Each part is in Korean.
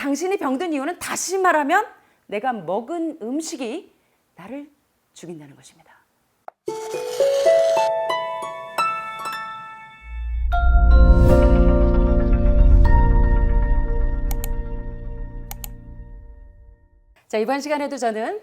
당신이 병든 이유는 다시 말하면 내가 먹은 음식이 나를 죽인다는 것입니다. 자, 이번 시간에도 저는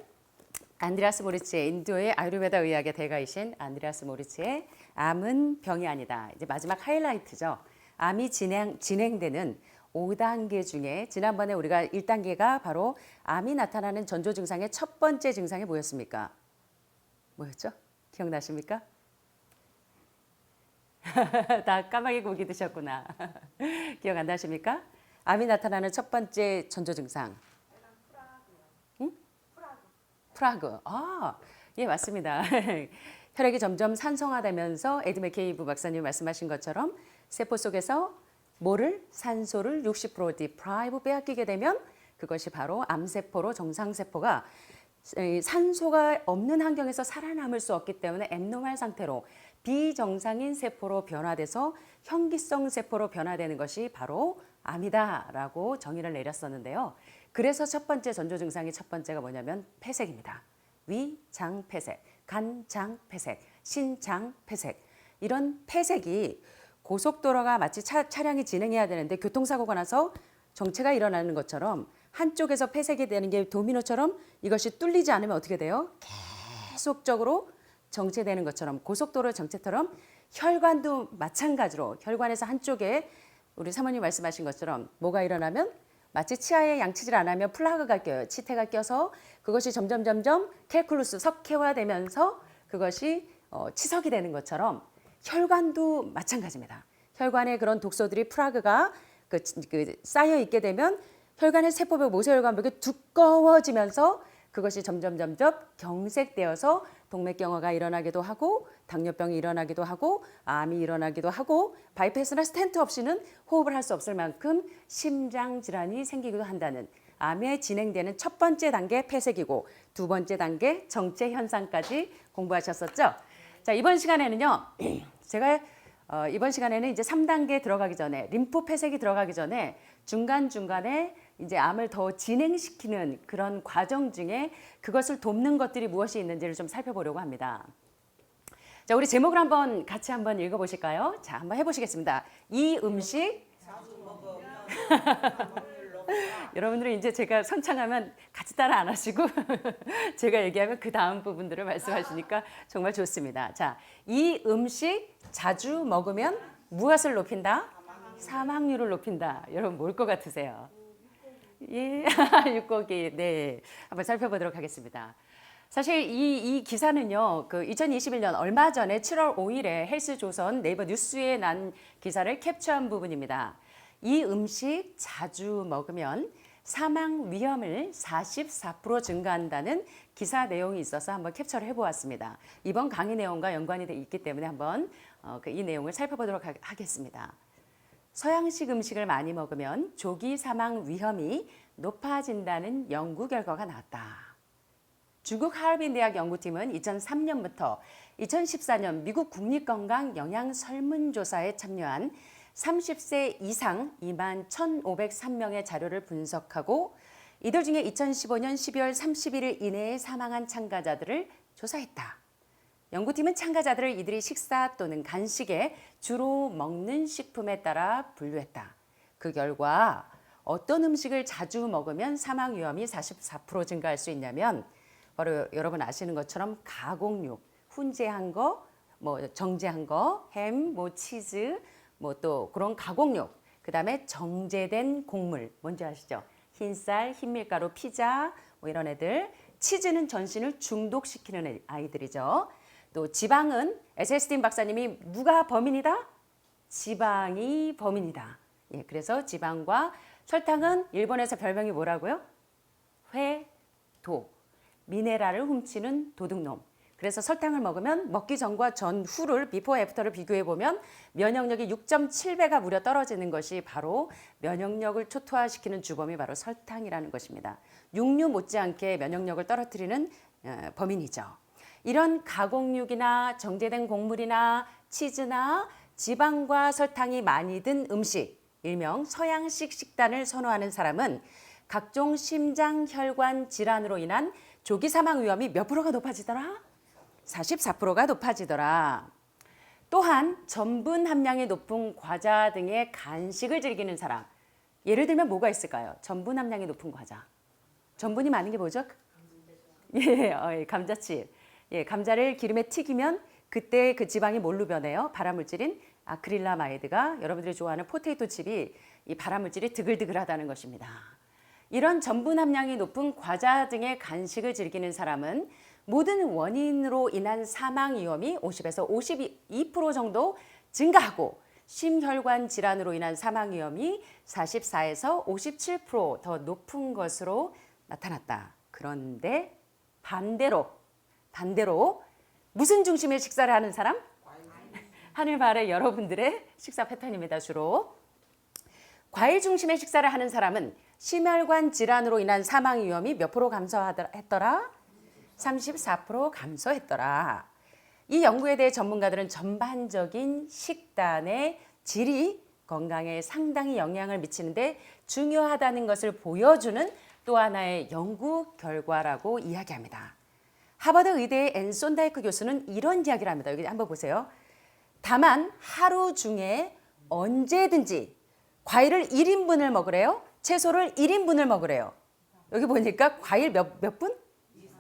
안드레아스 모리츠의 인도의 아유르베다 의학의 대가이신 안드레아스 모리츠의 암은 병이 아니다. 이제 마지막 하이라이트죠. 암이 진행되는 5단계 중에 지난번에 우리가 1단계가 바로 암이 나타나는 전조 증상의 첫 번째 증상이 뭐였습니까? 뭐였죠? 기억나십니까? 다 까마귀 고기 드셨구나. 기억 안 나십니까? 암이 나타나는 첫 번째 전조 증상. 응? 프라그. 아, 예, 맞습니다. 혈액이 점점 산성화되면서 에디 맥케이브 박사님 말씀하신 것처럼 세포 속에서 뭐를? 산소를 60% 디프라이브 빼앗기게 되면 그것이 바로 암세포로 정상세포가 산소가 없는 환경에서 살아남을 수 없기 때문에 앱노멀 상태로 비정상인 세포로 변화돼서 현기성 세포로 변화되는 것이 바로 암이다라고 정의를 내렸었는데요. 그래서 첫 번째 전조 증상이 첫 번째가 뭐냐면 폐색입니다. 위, 장, 폐색, 간, 장, 폐색, 신, 장, 폐색. 이런 폐색이 고속도로가 마치 차량이 진행해야 되는데 교통사고가 나서 정체가 일어나는 것처럼 한쪽에서 폐색이 되는 게 도미노처럼 이것이 뚫리지 않으면 어떻게 돼요? 계속적으로 정체되는 것처럼 고속도로 정체처럼 혈관도 마찬가지로 혈관에서 한쪽에 우리 사모님 말씀하신 것처럼 뭐가 일어나면 마치 치아에 양치질 안 하면 플라그가 껴요. 치태가 껴서 그것이 점점 캘큘루스 석회화되면서 그것이 치석이 되는 것처럼 혈관도 마찬가지입니다. 혈관에 그런 독소들이 플라그가 쌓여 있게 되면 혈관의 세포벽, 모세혈관벽이 두꺼워지면서 그것이 점점 경색되어서 동맥경화가 일어나기도 하고 당뇨병이 일어나기도 하고 암이 일어나기도 하고 바이패스나 스텐트 없이는 호흡을 할 수 없을 만큼 심장 질환이 생기기도 한다는 암에 진행되는 첫 번째 단계 폐색이고 두 번째 단계 정체 현상까지 공부하셨었죠. 자, 이번 시간에는요. 제가 이번 시간에는 이제 3단계 들어가기 전에 림프 폐색이 들어가기 전에 중간중간에 이제 암을 더 진행시키는 그런 과정 중에 그것을 돕는 것들이 무엇이 있는지를 좀 살펴보려고 합니다. 자, 우리 제목을 한번 같이 한번 읽어보실까요? 자, 한번 해보시겠습니다. 이 음식 여러분들은 이제 제가 선창하면 같이 따라 안 하시고 제가 얘기하면 그 다음 부분들을 말씀하시니까 정말 좋습니다. 자, 이 음식 자주 먹으면 무엇을 높인다? 사망률을 높인다. 여러분 뭘 것 같으세요? 예, 육고기. 네, 한번 살펴보도록 하겠습니다. 사실 이 기사는요, 그 2021년 얼마 전에 7월 5일에 헬스조선 네이버 뉴스에 난 기사를 캡처한 부분입니다. 이 음식 자주 먹으면 사망 위험을 44% 증가한다는 기사 내용이 있어서 한번 캡처를 해보았습니다. 이번 강의 내용과 연관이 있기 때문에 한번 이 내용을 살펴보도록 하겠습니다. 서양식 음식을 많이 먹으면 조기 사망 위험이 높아진다는 연구 결과가 나왔다. 중국 하얼빈 대학 연구팀은 2003년부터 2014년 미국 국립건강 영양 설문조사에 참여한 30세 이상 2만 1,503명의 자료를 분석하고 이들 중에 2015년 12월 31일 이내에 사망한 참가자들을 조사했다. 연구팀은 참가자들을 이들이 식사 또는 간식에 주로 먹는 식품에 따라 분류했다. 그 결과 어떤 음식을 자주 먹으면 사망 위험이 44% 증가할 수 있냐면 바로 여러분 아시는 것처럼 가공육, 훈제한 거, 뭐 정제한 거, 햄, 뭐 치즈, 뭐 또 그런 가공육, 그 다음에 정제된 곡물, 뭔지 아시죠? 흰쌀, 흰밀가루, 피자, 뭐 이런 애들. 치즈는 전신을 중독시키는 아이들이죠. 또 지방은 에셀스틴 박사님이 누가 범인이다? 지방이 범인이다. 예, 그래서 지방과 설탕은 일본에서 별명이 뭐라고요? 회도. 미네랄을 훔치는 도둑놈. 그래서 설탕을 먹으면 먹기 전과 전후를 비포 애프터를 비교해 보면 면역력이 6.7배가 무려 떨어지는 것이 바로 면역력을 초토화시키는 주범이 바로 설탕이라는 것입니다. 육류 못지않게 면역력을 떨어뜨리는 범인이죠. 이런 가공육이나 정제된 곡물이나 치즈나 지방과 설탕이 많이 든 음식, 일명 서양식 식단을 선호하는 사람은 각종 심장 혈관 질환으로 인한 조기 사망 위험이 몇 프로가 높아지더라? 44%가 높아지더라. 또한 전분 함량이 높은 과자 등의 간식을 즐기는 사람. 예를 들면 뭐가 있을까요? 전분 함량이 높은 과자. 전분이 많은 게 뭐죠? 예, 감자칩. 예, 감자를 기름에 튀기면 그때 그 지방이 뭘로 변해요? 발암물질인 아크릴라마이드가 여러분들이 좋아하는 포테이토 칩이 이 발암물질이 드글드글하다는 것입니다. 이런 전분 함량이 높은 과자 등의 간식을 즐기는 사람은 모든 원인으로 인한 사망 위험이 50에서 52% 정도 증가하고 심혈관 질환으로 인한 사망 위험이 44에서 57% 더 높은 것으로 나타났다. 그런데 반대로 무슨 중심의 식사를 하는 사람? 하늘마을의 여러분들의 식사 패턴입니다. 주로 과일 중심의 식사를 하는 사람은 심혈관 질환으로 인한 사망 위험이 몇 프로 감소했더라? 34% 감소했더라. 이 연구에 대해 전문가들은 전반적인 식단의 질이 건강에 상당히 영향을 미치는데 중요하다는 것을 보여주는 또 하나의 연구 결과라고 이야기합니다. 하버드 의대의 앤 손다이크 교수는 이런 이야기를 합니다. 여기 한번 보세요. 다만 하루 중에 언제든지 과일을 1인분을 먹으래요. 채소를 1인분을 먹으래요. 여기 보니까 과일 몇 분?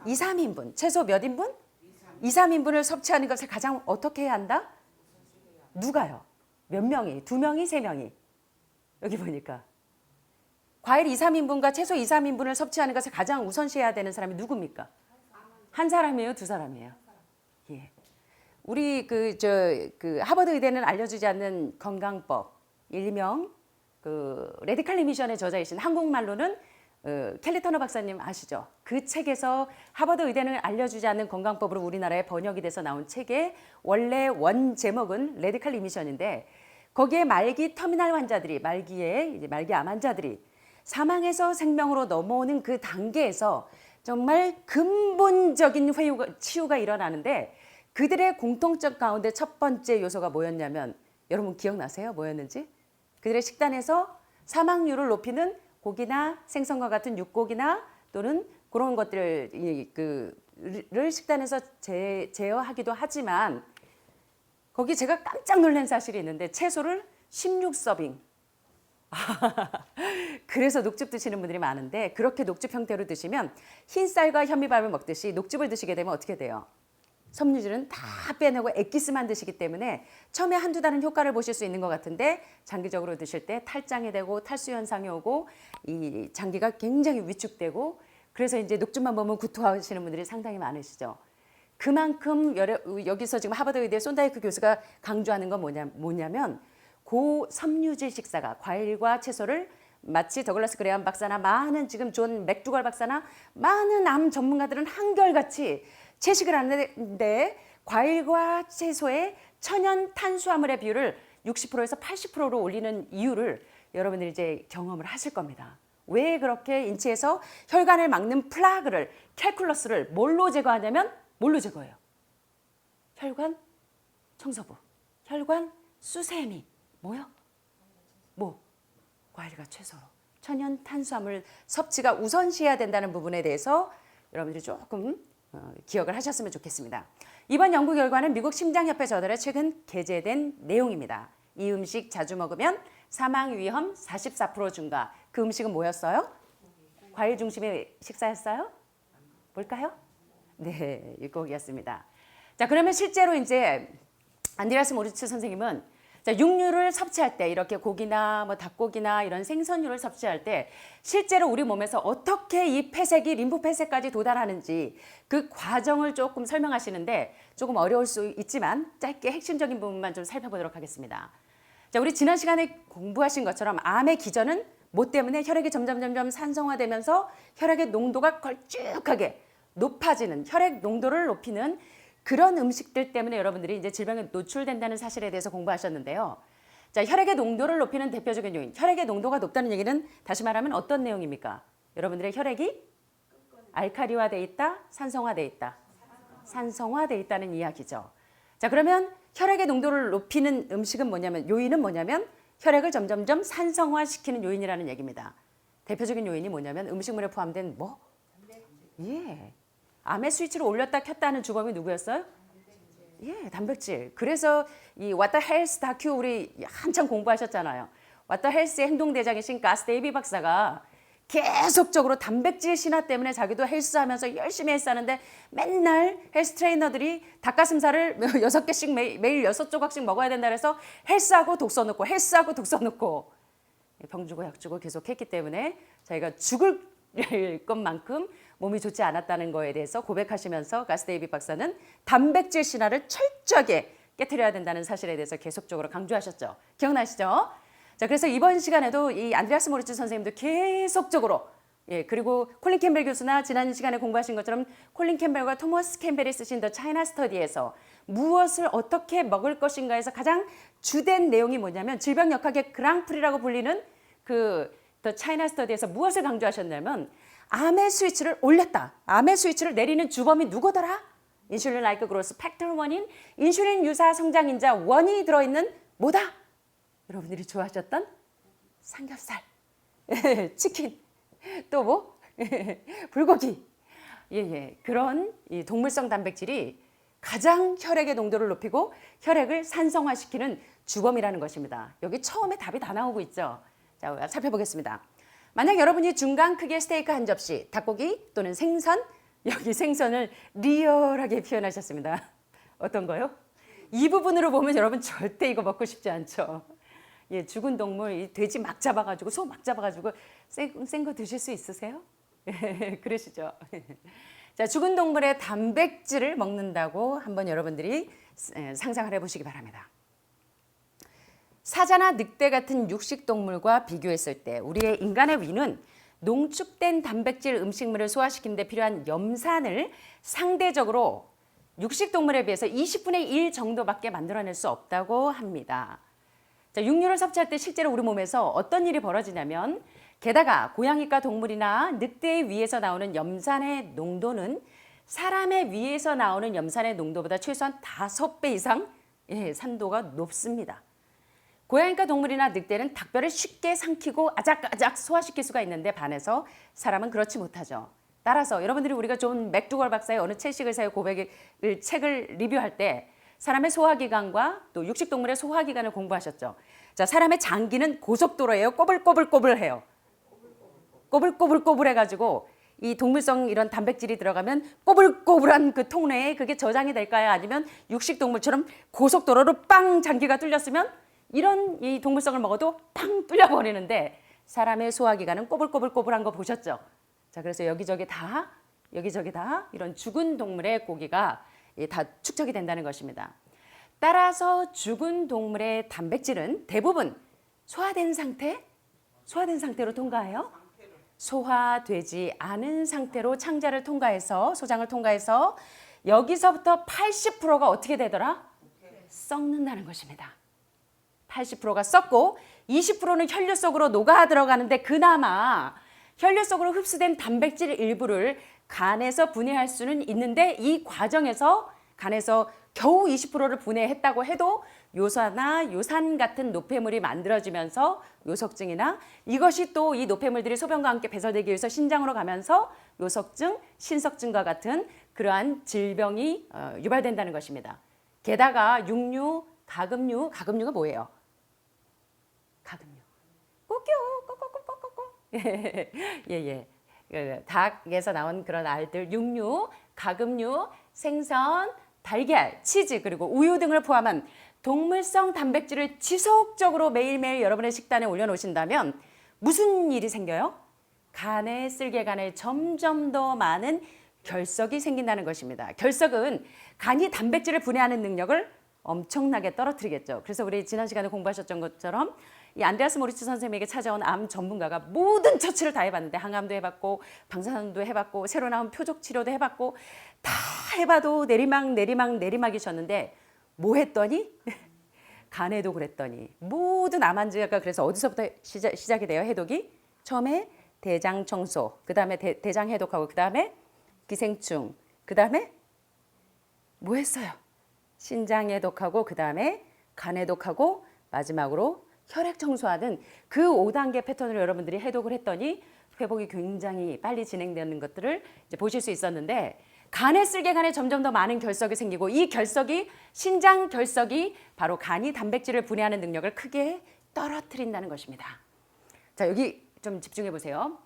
2, 3인분. 채소 몇 인분? 2, 3인분을 섭취하는 것을 가장 어떻게 해야 한다? 누가요? 몇 명이? 2명이? 3명이? 여기 보니까. 과일 2, 3인분과 채소 2, 3인분을 섭취하는 것을 가장 우선시해야 되는 사람이 누굽니까? 한 사람이에요? 두 사람이에요? 예. 우리 하버드 의대는 알려주지 않는 건강법, 일명 레디칼 미션의 저자이신 한국말로는 켈리 터너 박사님 아시죠? 그 책에서 하버드 의대는 알려주지 않는 건강법으로 우리나라에 번역이 돼서 나온 책의 원래 원 제목은 레디칼 미션인데 거기에 말기 터미널 환자들이 말기 암 환자들이 사망에서 생명으로 넘어오는 그 단계에서 정말 근본적인 치유가 일어나는데 그들의 공통점 가운데 첫 번째 요소가 뭐였냐면 여러분 기억나세요? 뭐였는지? 그들의 식단에서 사망률을 높이는 고기나 생선과 같은 육고기나 또는 그런 것들을 식단에서 제어하기도 하지만 거기 제가 깜짝 놀란 사실이 있는데 채소를 16서빙. 그래서 녹즙 드시는 분들이 많은데 그렇게 녹즙 형태로 드시면 흰쌀과 현미밥을 먹듯이 녹즙을 드시게 되면 어떻게 돼요? 섬유질은 다 빼내고 액기스만 드시기 때문에 처음에 한두 달은 효과를 보실 수 있는 것 같은데 장기적으로 드실 때 탈장이 되고 탈수 현상이 오고 이 장기가 굉장히 위축되고 그래서 이제 녹즙만 먹으면 구토하시는 분들이 상당히 많으시죠. 그만큼 여기서 지금 하버드 의대 손다이크 교수가 강조하는 건 뭐냐면 고섬유질 식사가 과일과 채소를 마치 더글라스 그레함 박사나 많은 지금 존 맥두걸 박사나 많은 암 전문가들은 한결같이 채식을 하는데 과일과 채소의 천연 탄수화물의 비율을 60%에서 80%로 올리는 이유를 여러분들이 이제 경험을 하실 겁니다. 왜 그렇게 인체에서 혈관을 막는 플라그를 캘큘러스를 뭘로 제거하냐면 뭘로 제거해요? 혈관 청소부, 혈관 수세미 뭐요? 과일과 채소로 천연 탄수화물 섭취가 우선시해야 된다는 부분에 대해서 여러분들이 조금 기억을 하셨으면 좋겠습니다. 이번 연구 결과는 미국 심장협회 저널에 최근 게재된 내용입니다. 이 음식 자주 먹으면 사망 위험 44% 증가. 그 음식은 뭐였어요? 과일 중심의 식사였어요? 뭘까요? 네, 육고기였습니다. 자, 그러면 실제로 이제 안드레아스 모리츠 선생님은 육류를 섭취할 때 이렇게 고기나 닭고기나 이런 생선류를 섭취할 때 실제로 우리 몸에서 어떻게 이 폐색이 림프 폐색까지 도달하는지 그 과정을 조금 설명하시는데 조금 어려울 수 있지만 짧게 핵심적인 부분만 좀 살펴보도록 하겠습니다. 자, 우리 지난 시간에 공부하신 것처럼 암의 기전은 뭐 때문에 혈액이 점점 산성화되면서 혈액의 농도가 걸쭉하게 높아지는 혈액 농도를 높이는 그런 음식들 때문에 여러분들이 이제 질병에 노출된다는 사실에 대해서 공부하셨는데요. 자, 혈액의 농도를 높이는 대표적인 요인. 혈액의 농도가 높다는 얘기는 다시 말하면 어떤 내용입니까? 여러분들의 혈액이 알칼리화돼 있다, 산성화돼 있다. 산성화돼 있다는 이야기죠. 자, 그러면 혈액의 농도를 높이는 음식은 뭐냐면 요인은 뭐냐면 혈액을 점점점 산성화시키는 요인이라는 얘기입니다. 대표적인 요인이 뭐냐면 음식물에 포함된 뭐? 예. 암의 스위치를 올렸다 켰다 하는 주범이 누구였어요? 예, 단백질. 그래서 이 What the Health 다큐 우리 한참 공부하셨잖아요. What the Health의 행동대장이신 가스 데이비 박사가 계속적으로 단백질 신화 때문에 자기도 헬스하면서 열심히 헬스하는데 맨날 헬스 트레이너들이 닭가슴살을 6개씩 매일 6조각씩 먹어야 된다 그래서 헬스하고 독서 넣고 헬스하고 독서 넣고 병 주고 약 주고 계속 했기 때문에 자기가 죽을 것만큼 몸이 좋지 않았다는 거에 대해서 고백하시면서 가스 데이비 박사는 단백질 신화를 철저하게 깨트려야 된다는 사실에 대해서 계속적으로 강조하셨죠. 기억나시죠? 자, 그래서 이번 시간에도 이 안드레아스 모리츠 선생님도 계속적으로 그리고 콜린 캠벨 교수나 지난 시간에 공부하신 것처럼 콜린 캠벨과 토머스 캠벨이 쓰신 더 차이나 스터디에서 무엇을 어떻게 먹을 것인가에서 가장 주된 내용이 뭐냐면 질병역학의 그랑프리라고 불리는 그 더 차이나 스터디에서 무엇을 강조하셨냐면 암의 스위치를 올렸다. 암의 스위치를 내리는 주범이 누구더라? 인슐린 라이크 그로스 팩터 1인 인슐린 유사 성장인자 1이 들어있는 뭐다? 여러분들이 좋아하셨던 삼겹살, 치킨, 또 뭐? 불고기. 그런 이 동물성 단백질이 가장 혈액의 농도를 높이고 혈액을 산성화시키는 주범이라는 것입니다. 여기 처음에 답이 다 나오고 있죠. 자, 살펴보겠습니다. 만약 여러분이 중간 크기의 스테이크 한 접시, 닭고기 또는 생선, 여기 생선을 리얼하게 표현하셨습니다. 어떤 거요? 이 부분으로 보면 여러분 절대 이거 먹고 싶지 않죠. 예, 죽은 동물, 돼지 막 잡아가지고, 소 막 잡아가지고 센 거 드실 수 있으세요? 그러시죠. 자, 죽은 동물의 단백질을 먹는다고 한번 여러분들이 상상을 해보시기 바랍니다. 사자나 늑대 같은 육식 동물과 비교했을 때 우리의 인간의 위는 농축된 단백질 음식물을 소화시키는 데 필요한 염산을 상대적으로 육식 동물에 비해서 20분의 1 정도밖에 만들어낼 수 없다고 합니다. 자, 육류를 섭취할 때 실제로 우리 몸에서 어떤 일이 벌어지냐면 게다가 고양이과 동물이나 늑대의 위에서 나오는 염산의 농도는 사람의 위에서 나오는 염산의 농도보다 최소한 5배 이상 산도가 높습니다. 고양이과 동물이나 늑대는 닭뼈를 쉽게 삼키고 아작아작 소화시킬 수가 있는데 반해서 사람은 그렇지 못하죠. 따라서 여러분들이 우리가 존 맥두걸 박사의 어느 채식을 사유 고백을 책을 리뷰할 때 사람의 소화기관과 또 육식동물의 소화기관을 공부하셨죠. 자, 사람의 장기는 고속도로예요. 꼬불꼬불꼬불해요. 꼬불꼬불꼬불해가지고 이 동물성 이런 단백질이 들어가면 꼬불꼬불한 그 통로에 그게 저장이 될까요? 아니면 육식동물처럼 고속도로로 빵 장기가 뚫렸으면 이런 이 동물성을 먹어도 팡 뚫려버리는데 사람의 소화기관은 꼬불꼬불꼬불한 거 보셨죠? 자, 그래서 여기저기 다 이런 죽은 동물의 고기가 다 축적이 된다는 것입니다. 따라서 죽은 동물의 단백질은 대부분 소화된 상태로 통과해요. 소화되지 않은 상태로 창자를 통과해서 소장을 통과해서 여기서부터 80%가 어떻게 되더라? 썩는다는 것입니다. 80%가 썩고 20%는 혈류 속으로 녹아 들어가는데 그나마 혈류 속으로 흡수된 단백질 일부를 간에서 분해할 수는 있는데 이 과정에서 간에서 겨우 20%를 분해했다고 해도 요산이나 요산 같은 노폐물이 만들어지면서 요석증이나 이것이 또 이 노폐물들이 소변과 함께 배설되기 위해서 신장으로 가면서 요석증, 신석증과 같은 그러한 질병이 유발된다는 것입니다. 게다가 육류, 가금류가 뭐예요? 가금류. 꼬끼요, 꼬꼬꼬꼬꼬. 닭에서 나온 그런 알들, 육류, 가금류, 생선, 달걀, 치즈 그리고 우유 등을 포함한 동물성 단백질을 지속적으로 매일매일 여러분의 식단에 올려놓으신다면 무슨 일이 생겨요? 간에 쓸개간에 점점 더 많은 결석이 생긴다는 것입니다. 결석은 간이 단백질을 분해하는 능력을 엄청나게 떨어뜨리겠죠. 그래서 우리 지난 시간에 공부하셨던 것처럼 이 안드레아스 모리츠 선생님에게 찾아온 암 전문가가 모든 처치를 다 해봤는데 항암도 해봤고 방사선도 해봤고 새로 나온 표적 치료도 해봤고 다 해봐도 내리막이셨는데 뭐 했더니 간에도 그랬더니 모든 암 환자가 그래서 어디서부터 시작이 돼요? 해독이 처음에 대장 청소, 그 다음에 대장 해독하고 그 다음에 기생충, 그 다음에 뭐 했어요? 신장 해독하고 그 다음에 간 해독하고 마지막으로 혈액 청소하는 그 5단계 패턴으로 여러분들이 해독을 했더니 회복이 굉장히 빨리 진행되는 것들을 이제 보실 수 있었는데, 간의 쓸개간에 점점 더 많은 결석이 생기고, 이 결석이 신장 결석이 바로 간이 단백질을 분해하는 능력을 크게 떨어뜨린다는 것입니다. 자, 여기 좀 집중해 보세요.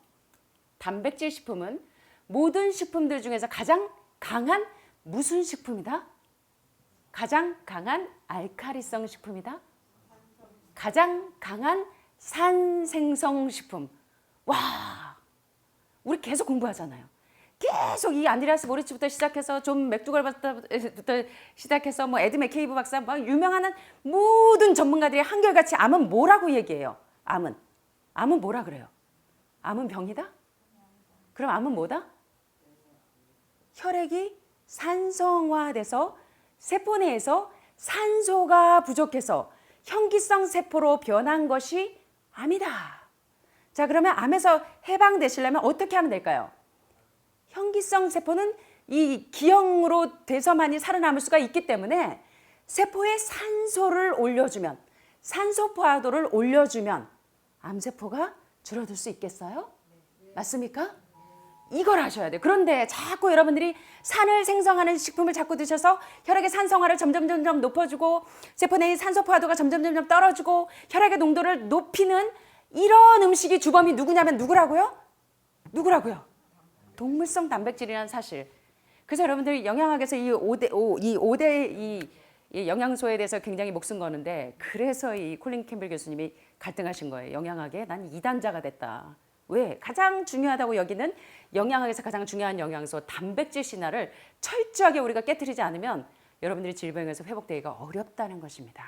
단백질 식품은 모든 식품들 중에서 가장 강한 무슨 식품이다? 가장 강한 알카리성 식품이다. 가장 강한 산생성 식품. 와, 우리 계속 공부하잖아요. 계속 이 안드레아스 모리츠부터 시작해서 존 맥두걸부터 시작해서 뭐 에드 맥케이브 박사, 막 유명한 모든 전문가들이 한결같이 암은 뭐라고 얘기해요? 암은 뭐라 그래요? 암은 병이다? 그럼 암은 뭐다? 혈액이 산성화돼서 세포 내에서 산소가 부족해서 현기성 세포로 변한 것이 암이다. 자, 그러면 암에서 해방되시려면 어떻게 하면 될까요? 현기성 세포는 이 기형으로 돼서만이 살아남을 수가 있기 때문에 세포에 산소를 올려주면, 산소 포화도를 올려주면 암세포가 줄어들 수 있겠어요? 맞습니까? 이걸 아셔야 돼요. 그런데 자꾸 여러분들이 산을 생성하는 식품을 자꾸 드셔서 혈액의 산성화를 점점 높여주고, 세포 내의 산소 포화도가 점점 떨어지고 혈액의 농도를 높이는 이런 음식이 주범이 누구냐면 누구라고요? 동물성 단백질이라는 사실. 그래서 여러분들이 영양학에서 이 5대 이 영양소에 대해서 굉장히 목숨 거는데, 그래서 이 콜린 캠벨 교수님이 갈등하신 거예요. 영양학에 난 이단자가 됐다. 왜? 가장 중요하다고 여기는 영양학에서 가장 중요한 영양소 단백질 신화를 철저하게 우리가 깨트리지 않으면 여러분들이 질병에서 회복되기가 어렵다는 것입니다.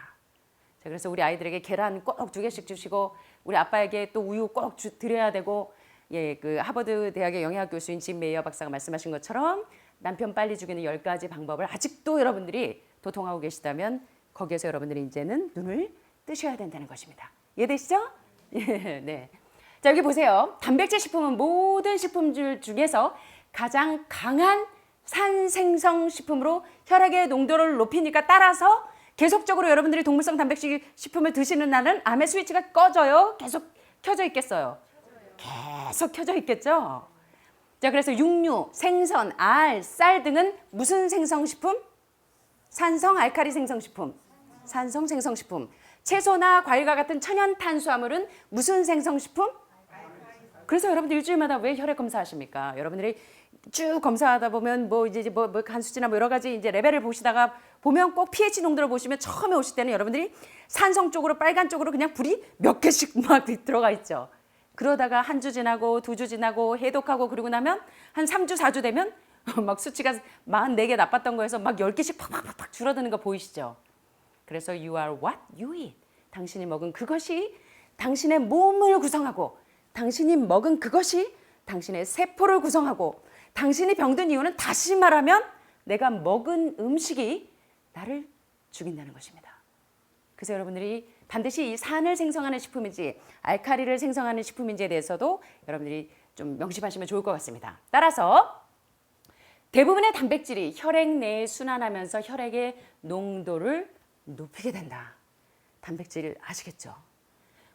자, 그래서 우리 아이들에게 계란 꼭 2개씩 주시고, 우리 아빠에게 또 우유 꼭 드려야 되고, 예, 그 하버드 대학의 영양학 교수인 짐 메이어 박사가 말씀하신 것처럼 남편 빨리 죽이는 10가지 방법을 아직도 여러분들이 도통하고 계시다면 거기에서 여러분들이 이제는 눈을 뜨셔야 된다는 것입니다. 이해되시죠? 예, 네. 자, 여기 보세요. 단백질 식품은 모든 식품들 중에서 가장 강한 산생성 식품으로 혈액의 농도를 높이니까, 따라서 계속적으로 여러분들이 동물성 단백질 식품을 드시는 날은 암의 스위치가 꺼져요? 계속 켜져 있겠어요? 계속 켜져 있겠죠? 자, 그래서 육류, 생선, 알, 쌀 등은 무슨 생성식품? 산성 알칼리 생성식품. 산성 생성식품. 채소나 과일과 같은 천연 탄수화물은 무슨 생성식품? 그래서 여러분들 일주일마다 왜 혈액 검사하십니까? 여러분들이 쭉 검사하다 보면 뭐 이제 뭐 간수치나 뭐 여러 가지 이제 레벨을 보시다가 보면 꼭 pH 농도를 보시면 처음에 오실 때는 여러분들이 산성 쪽으로, 빨간 쪽으로 그냥 불이 몇 개씩 막 들어가 있죠. 그러다가 한 주 지나고 2주 지나고 해독하고 그러고 나면 한 3주 4주 되면 막 수치가 44개 나빴던 거에서 막 10개씩 팍팍팍 줄어드는 거 보이시죠? 그래서 you are what you eat. 당신이 먹은 그것이 당신의 몸을 구성하고, 당신이 먹은 그것이 당신의 세포를 구성하고, 당신이 병든 이유는 다시 말하면 내가 먹은 음식이 나를 죽인다는 것입니다. 그래서 여러분들이 반드시 이 산을 생성하는 식품인지 알칼리를 생성하는 식품인지에 대해서도 여러분들이 좀 명심하시면 좋을 것 같습니다. 따라서 대부분의 단백질이 혈액 내에 순환하면서 혈액의 농도를 높이게 된다. 단백질 아시겠죠?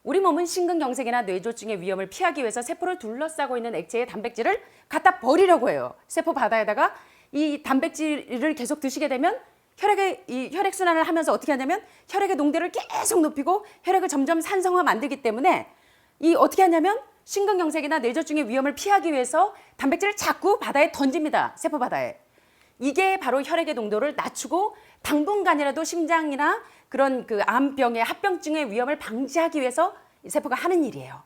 우리 몸은 심근경색이나 뇌졸중의 위험을 피하기 위해서 세포를 둘러싸고 있는 액체의 단백질을 갖다 버리려고 해요. 세포 바다에다가 이 단백질을 계속 드시게 되면 이 혈액 순환을 하면서 어떻게 하냐면 혈액의 농도를 계속 높이고 혈액을 점점 산성화 만들기 때문에 이 어떻게 하냐면 심근경색이나 뇌졸중의 위험을 피하기 위해서 단백질을 자꾸 바다에 던집니다. 세포 바다에. 이게 바로 혈액의 농도를 낮추고 당분간이라도 심장이나 그런 그 암병의 합병증의 위험을 방지하기 위해서 세포가 하는 일이에요.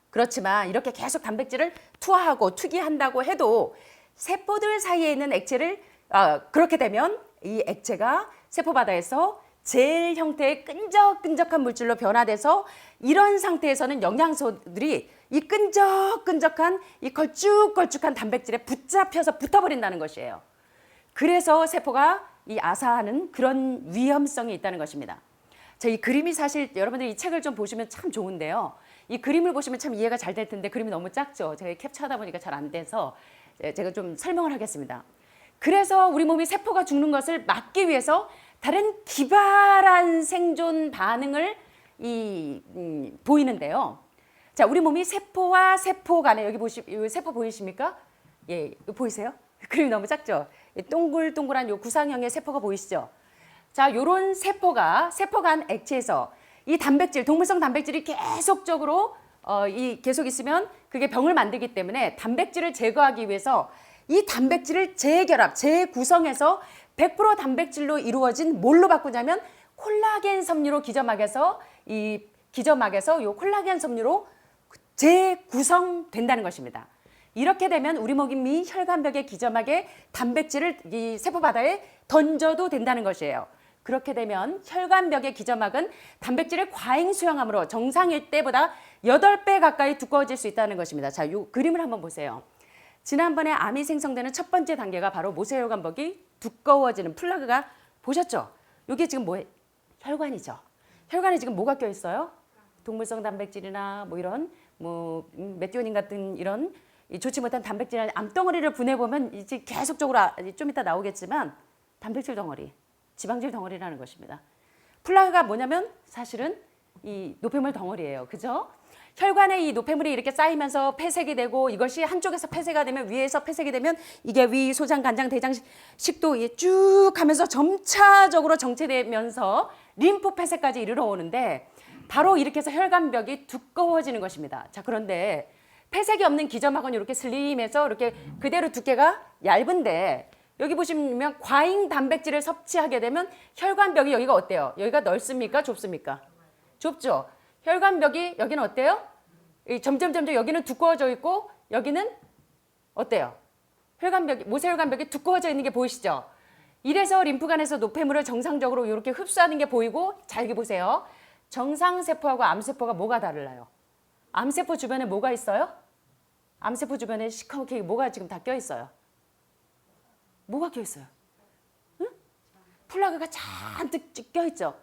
그렇지만 이렇게 계속 단백질을 투하하고 투기한다고 해도 세포들 사이에 있는 액체를 그렇게 되면 이 액체가 세포 바다에서 젤 형태의 끈적끈적한 물질로 변화돼서 이런 상태에서는 영양소들이 이 끈적끈적한 이 걸쭉걸쭉한 단백질에 붙잡혀서 붙어버린다는 것이에요. 그래서 세포가 이 아사하는 그런 위험성이 있다는 것입니다. 자, 이 그림이 사실 여러분들이 이 책을 좀 보시면 참 좋은데요. 이 그림을 보시면 참 이해가 잘 될 텐데 그림이 너무 작죠. 제가 캡처하다 보니까 잘 안 돼서 제가 좀 설명을 하겠습니다. 그래서 우리 몸이 세포가 죽는 것을 막기 위해서 다른 기발한 생존 반응을 보이는데요. 자, 우리 몸이 세포와 세포 간에 여기 이 세포 보이십니까? 예, 보이세요? 그림이 너무 작죠? 동글동글한 요 구상형의 세포가 보이시죠? 자, 요런 세포 간 액체에서 이 단백질, 동물성 단백질이 계속적으로 계속 있으면 그게 병을 만들기 때문에 단백질을 제거하기 위해서 이 단백질을 재결합, 재구성해서 100% 단백질로 이루어진 뭘로 바꾸냐면 콜라겐 섬유로 기저막에서 요 콜라겐 섬유로 재구성된다는 것입니다. 이렇게 되면 우리 몸이 혈관벽의 기저막에 단백질을 이 세포 바다에 던져도 된다는 것이에요. 그렇게 되면 혈관벽의 기저막은 단백질을 과잉 수용함으로 정상일 때보다 8배 가까이 두꺼워질 수 있다는 것입니다. 자, 이 그림을 한번 보세요. 지난번에 암이 생성되는 첫 번째 단계가 바로 모세혈관벽이 두꺼워지는 플라그가 보셨죠? 이게 지금 뭐예요? 혈관이죠. 혈관에 지금 뭐가 껴 있어요? 동물성 단백질이나 뭐 이런 메티오닌 같은 이런 좋지 못한 단백질이나 암덩어리를 보내보면 이제 계속적으로 좀 이따 나오겠지만 단백질 덩어리, 지방질 덩어리라는 것입니다. 플라그가 뭐냐면 사실은 이 노폐물 덩어리예요. 그죠? 혈관에 이 노폐물이 이렇게 쌓이면서 폐색이 되고 이것이 한쪽에서 폐쇄가 되면 위에서 폐색이 되면 이게 위, 소장, 간장, 대장, 식도 쭉 하면서 점차적으로 정체되면서 림프 폐쇄까지 이르러 오는데 바로 이렇게 해서 혈관벽이 두꺼워지는 것입니다. 자, 그런데 폐색이 없는 기저막은 이렇게 슬림해서 이렇게 그대로 두께가 얇은데 여기 보시면 과잉 단백질을 섭취하게 되면 혈관벽이 여기가 어때요? 여기가 넓습니까? 좁습니까? 좁죠? 혈관벽이 여기는 어때요? 점점 여기는 두꺼워져 있고 여기는 어때요? 모세혈관벽이 두꺼워져 있는 게 보이시죠? 이래서 림프관에서 노폐물을 정상적으로 이렇게 흡수하는 게 보이고 자, 여기 보세요. 정상세포하고 암세포가 뭐가 달라요? 암세포 주변에 뭐가 있어요? 암세포 주변에 시커멓게 뭐가 지금 다 껴있어요? 뭐가 껴있어요? 응? 플라그가 잔뜩 껴있죠?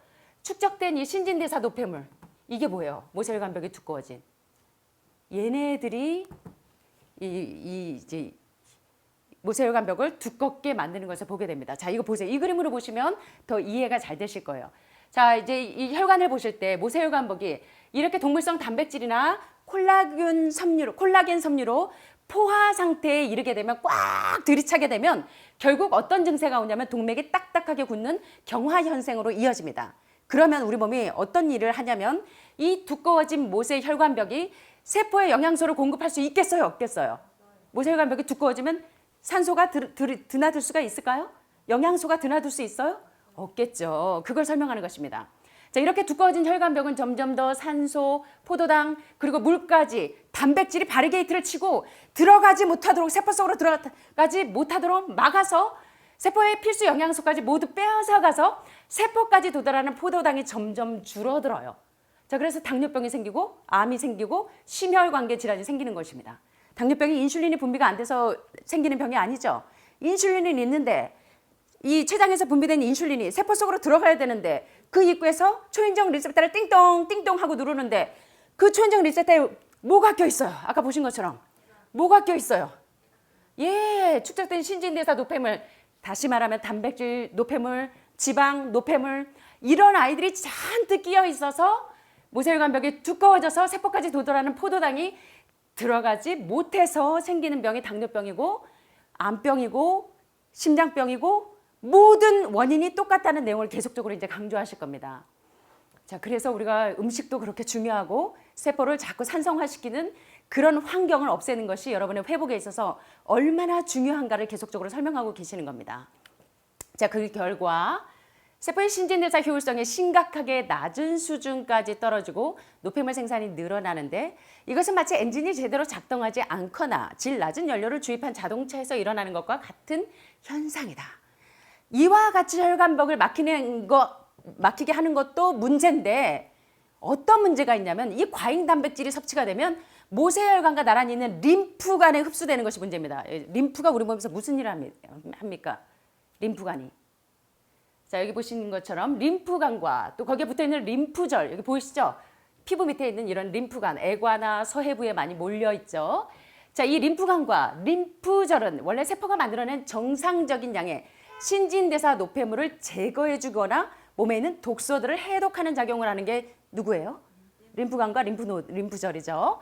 축적된 이 신진대사 노폐물 이게 뭐예요? 모세혈관벽이 두꺼워진 얘네들이 이제 모세혈관벽을 두껍게 만드는 것을 보게 됩니다. 자, 이거 보세요. 이 그림으로 보시면 더 이해가 잘 되실 거예요. 자, 이제 이 혈관을 보실 때 모세혈관벽이 이렇게 동물성 단백질이나 콜라겐 섬유로 포화 상태에 이르게 되면 꽉 들이차게 되면 결국 어떤 증세가 오냐면 동맥이 딱딱하게 굳는 경화현상으로 이어집니다. 그러면 우리 몸이 어떤 일을 하냐면 이 두꺼워진 모세혈관벽이 세포에 영양소를 공급할 수 있겠어요? 없겠어요? 모세혈관벽이 두꺼워지면 산소가 드나들 수가 있을까요? 영양소가 드나들 수 있어요? 없겠죠. 그걸 설명하는 것입니다. 자, 이렇게 두꺼워진 혈관벽은 점점 더 산소, 포도당, 그리고 물까지 단백질이 바리게이트를 치고 들어가지 못하도록 세포 속으로 들어가지 못하도록 막아서 세포의 필수 영양소까지 모두 빼앗아가서 세포까지 도달하는 포도당이 점점 줄어들어요. 자, 그래서 당뇨병이 생기고 암이 생기고 심혈관계 질환이 생기는 것입니다. 당뇨병이 인슐린이 분비가 안 돼서 생기는 병이 아니죠. 인슐린이 있는데 이 췌장에서 분비된 인슐린이 세포 속으로 들어가야 되는데 그 입구에서 초인종 리셉터를 띵동 하고 누르는데 그 초인종 리셉터에 뭐가 껴있어요? 아까 보신 것처럼 뭐가 껴있어요? 예, 축적된 신진대사 노폐물, 다시 말하면 단백질 노폐물, 지방 노폐물 이런 아이들이 잔뜩 끼어 있어서 모세혈관벽이 두꺼워져서 세포까지 도달하는 포도당이 들어가지 못해서 생기는 병이 당뇨병이고 암병이고 심장병이고 모든 원인이 똑같다는 내용을 계속적으로 이제 강조하실 겁니다. 자, 그래서 우리가 음식도 그렇게 중요하고 세포를 자꾸 산성화시키는 그런 환경을 없애는 것이 여러분의 회복에 있어서 얼마나 중요한가를 계속적으로 설명하고 계시는 겁니다. 자, 그 결과 세포의 신진대사 효율성이 심각하게 낮은 수준까지 떨어지고 노폐물 생산이 늘어나는데 이것은 마치 엔진이 제대로 작동하지 않거나 질 낮은 연료를 주입한 자동차에서 일어나는 것과 같은 현상이다. 이와 같이 혈관벽을 막히게 하는 것도 문제인데 어떤 문제가 있냐면 이 과잉 단백질이 섭취가 되면 모세혈관과 나란히 있는 림프관에 흡수되는 것이 문제입니다. 림프가 우리 몸에서 무슨 일을 합니까? 림프관이. 자, 여기 보시는 것처럼 림프관과 또 거기에 붙어있는 림프절, 여기 보이시죠? 피부 밑에 있는 이런 림프관, 애과나 서해부에 많이 몰려있죠. 자, 이 림프관과 림프절은 원래 세포가 만들어낸 정상적인 양의 신진대사 노폐물을 제거해주거나 몸에 있는 독소들을 해독하는 작용을 하는 게 누구예요? 림프관과 림프절이죠.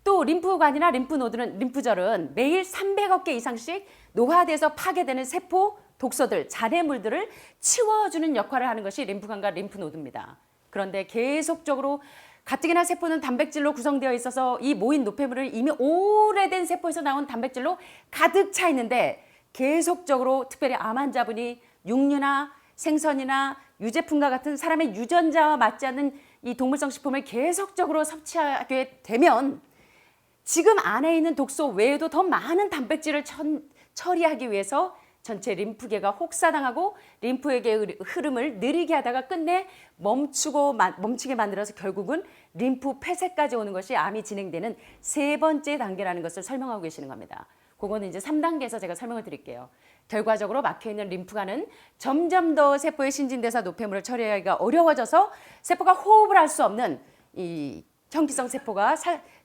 또 림프관이나 림프절은 매일 300억 개 이상씩 노화돼서 파괴되는 세포, 독소들, 잔해물들을 치워주는 역할을 하는 것이 림프관과 림프노드입니다. 그런데 계속적으로 가뜩이나 세포는 단백질로 구성되어 있어서 이 모인 노폐물을 이미 오래된 세포에서 나온 단백질로 가득 차 있는데 계속적으로 특별히 암 환자분이 육류나 생선이나 유제품과 같은 사람의 유전자와 맞지 않는 이 동물성 식품을 계속적으로 섭취하게 되면 지금 안에 있는 독소 외에도 더 많은 단백질을 처리하기 위해서 전체 림프계가 혹사당하고 림프계의 흐름을 느리게 하다가 끝내 멈추게 만들어서 결국은 림프 폐쇄까지 오는 것이 암이 진행되는 세 번째 단계라는 것을 설명하고 계시는 겁니다. 그거는 이제 3단계에서 제가 설명을 드릴게요. 결과적으로 막혀있는 림프관은 점점 더 세포의 신진대사 노폐물을 처리하기가 어려워져서 세포가 호흡을 할 수 없는 이 형기성 세포가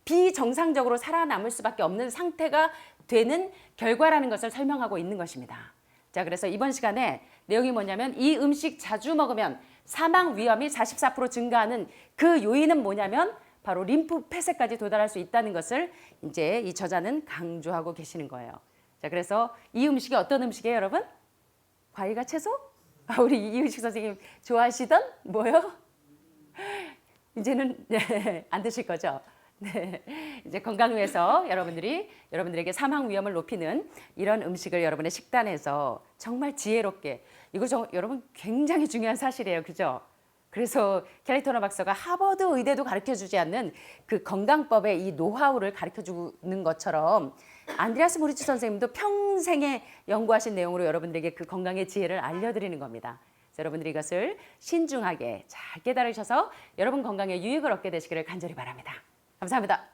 비정상적으로 살아남을 수밖에 없는 상태가 되는 결과라는 것을 설명하고 있는 것입니다. 자, 그래서 이번 시간에 내용이 뭐냐면 이 음식 자주 먹으면 사망 위험이 44% 증가하는 그 요인은 뭐냐면 바로 림프 폐쇄까지 도달할 수 있다는 것을 이제 이 저자는 강조하고 계시는 거예요. 자, 그래서 이 음식이 어떤 음식이에요, 여러분? 과일과 채소? 우리 이유식 선생님 좋아하시던 뭐요? 이제는 안 드실 거죠? 네, 이제 건강을 위해서 여러분들에게 사망 위험을 높이는 이런 음식을 여러분의 식단에서 정말 지혜롭게 여러분 굉장히 중요한 사실이에요, 그죠? 그래서 켈리 터너 박사가 하버드 의대도 가르쳐주지 않는 그 건강법의 이 노하우를 가르쳐주는 것처럼 안드레아스 모리츠 선생님도 평생에 연구하신 내용으로 여러분들에게 그 건강의 지혜를 알려드리는 겁니다. 여러분들이 이것을 신중하게 잘 깨달으셔서 여러분 건강에 유익을 얻게 되시기를 간절히 바랍니다. 감사합니다.